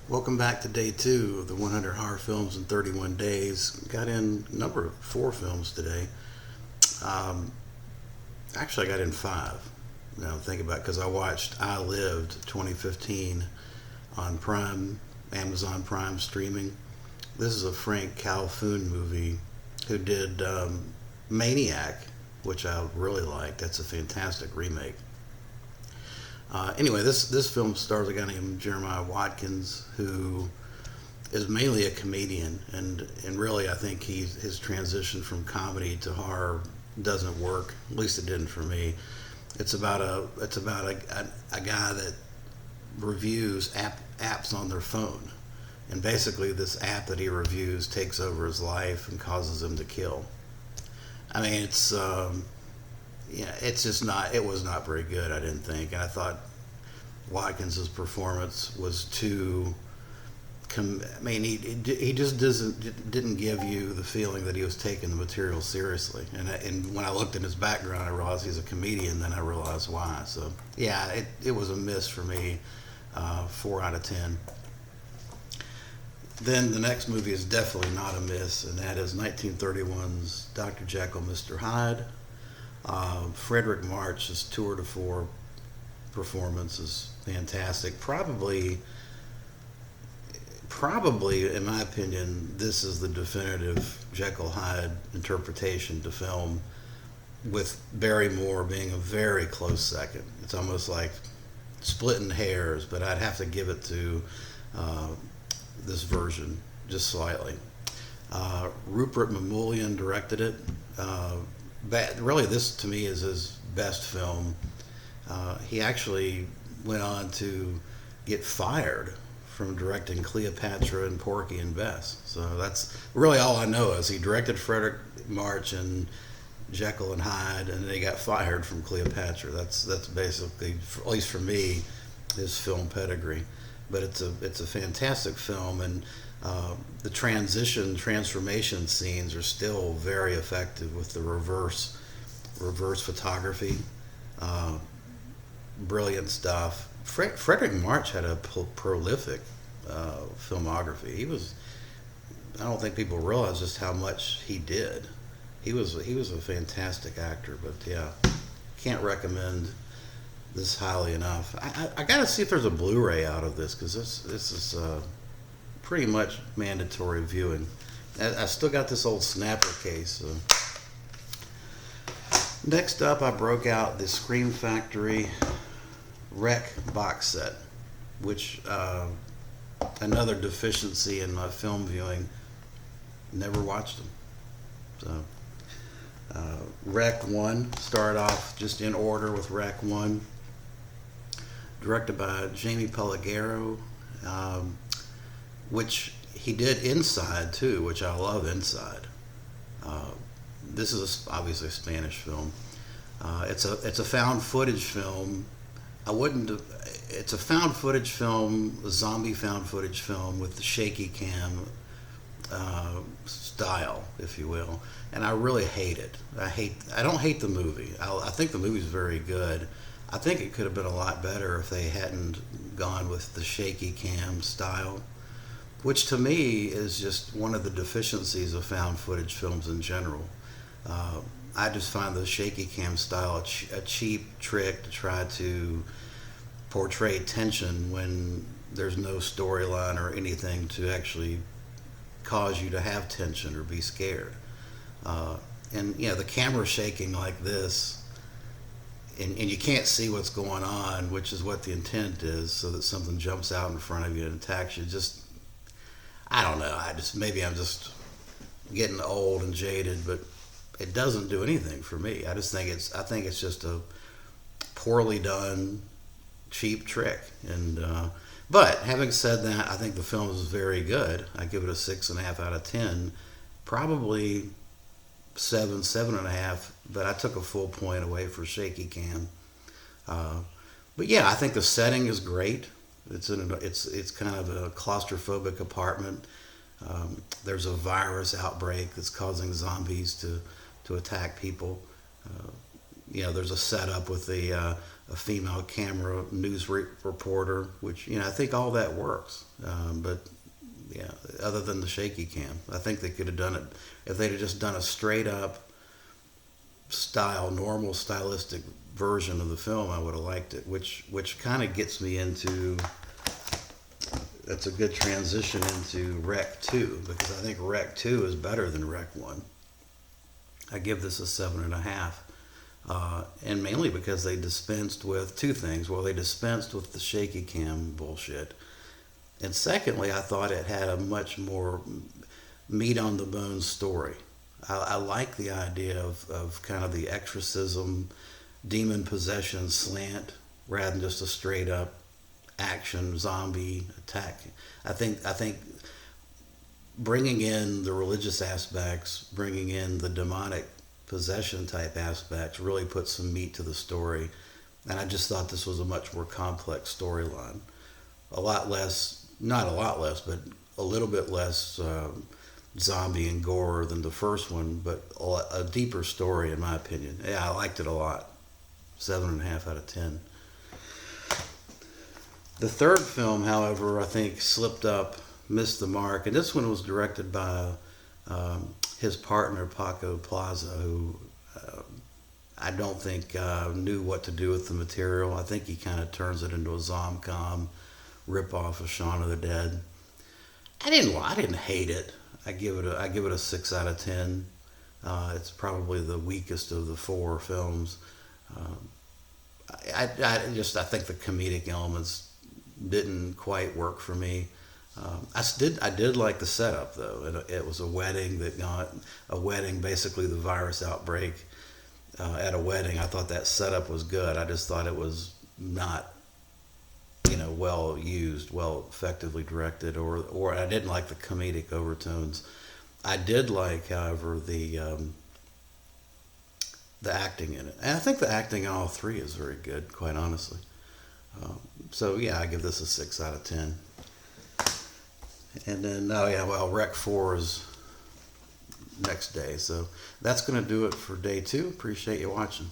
Welcome back to day two of the 100 horror films in 31 days. Got in a number of four films today. Um, Actually, I got in five. Now think about it because I watched I Lived 2015 on Prime, Amazon Prime streaming. This is a Frank Calhoun movie who did Maniac, which I really liked. That's a fantastic remake. Anyway, this film stars a guy named Jeremiah Watkins who is mainly a comedian, and really I think his transition from comedy to horror doesn't work. At least it didn't for me. It's about a guy that reviews apps on their phone, and basically this app that he reviews takes over his life and causes him to kill. I mean, it's just not. It was not very good. I didn't think, and I thought Watkins's performance was too. I mean, he just didn't give you the feeling that he was taking the material seriously. And when I looked at his background, I realized he's a comedian. Then I realized why. So yeah, it was a miss for me. 4 out of 10. Then the next movie is definitely not a miss, and that is 1931's Dr. Jekyll, Mr. Hyde. Frederick March's tour de force performance is fantastic. Probably, in my opinion, this is the definitive Jekyll Hyde interpretation to film, with Barrymore being a very close second. It's almost like splitting hairs, but I'd have to give it to uh, this version just slightly. Rupert Mamoulian directed it. Uh, Really, this to me is his best film. He actually went on to get fired from directing Cleopatra and Porky and Bess. So that's really all I know is he directed Frederick March and Jekyll and Hyde, and then he got fired from Cleopatra. That's basically, at least for me, his film pedigree. But it's a fantastic film, and the transformation scenes are still very effective with the reverse photography. Uh, Brilliant stuff. Frederick March had a prolific filmography. I don't think people realize just how much he did. He was a fantastic actor, but yeah, can't recommend this highly enough. I gotta see if there's a Blu-ray out of this because this is pretty much mandatory viewing. I still got this old snapper case. Next up, I broke out the Scream Factory Wreck box set, which another deficiency in my film viewing. Never watched them. So Wreck 1 started off just in order with Wreck 1, directed by Jamie Pellegaro, um, which he did Inside too, which I love Inside. Uh, this is obviously a Spanish film. It's a found footage film. I wouldn't. It's a found footage film, a zombie found footage film with the shaky cam style, if you will. And I really hate it. I don't hate the movie. I think the movie's very good. I think it could have been a lot better if they hadn't gone with the shaky cam style, which to me is just one of the deficiencies of found footage films in general. Uh, I just find the shaky cam style a cheap trick to try to portray tension when there's no storyline or anything to actually cause you to have tension or be scared. Uh, and the camera shaking like this, and you can't see what's going on, which is what the intent is, so that something jumps out in front of you and attacks you. Just, I don't know. Maybe I'm just getting old and jaded, but it doesn't do anything for me. I think it's just a poorly done, cheap trick. And but having said that, I think the film is very good. I give it a 6.5 out of 10, probably 7.5. But I took a full point away for shaky cam. Uh, but yeah, I think the setting is great. It's kind of a claustrophobic apartment. There's a virus outbreak that's causing zombies to attack people. There's a setup with a a female camera news reporter, which I think all that works. But yeah, other than the shaky cam, I think they could have done it if they'd have just done a straight up normal stylistic version of the film. I would have liked it, which kind of gets me into. That's a good transition into Rec 2, because I think Rec 2 is better than Rec 1. I give this a 7.5. And mainly because they dispensed with two things. Well, they dispensed with the shaky cam bullshit. And secondly, I thought it had a much more meat on the bone story. I like the idea of kind of the exorcism, demon possession slant, rather than just a straight up action zombie attack. I think bringing in the religious aspects, bringing in the demonic possession type aspects really put some meat to the story. And I just thought this was a much more complex storyline. A lot less, not a lot less, but a little bit less zombie and gore than the first one, but a deeper story in my opinion. Yeah, I liked it a lot. 7.5 out of 10. The third film, however, I think slipped up, missed the mark, and this one was directed by his partner Paco Plaza, who I don't think knew what to do with the material. I think he kind of turns it into a Zomcom ripoff of Shaun of the Dead. I didn't hate it. I give it a 6 out of 10. It's probably the weakest of the four films. I think the comedic elements didn't quite work for me. I did like the setup though. It was a wedding basically the virus outbreak at a wedding. I thought that setup was good. I just thought it was not well used, well effectively directed, or I didn't like the comedic overtones. I did like, however, the acting in it, and I think the acting in all three is very good, quite honestly. So yeah, I give this a 6 out of 10. And then Rec 4 is next day. So that's going to do it for day 2. Appreciate you watching.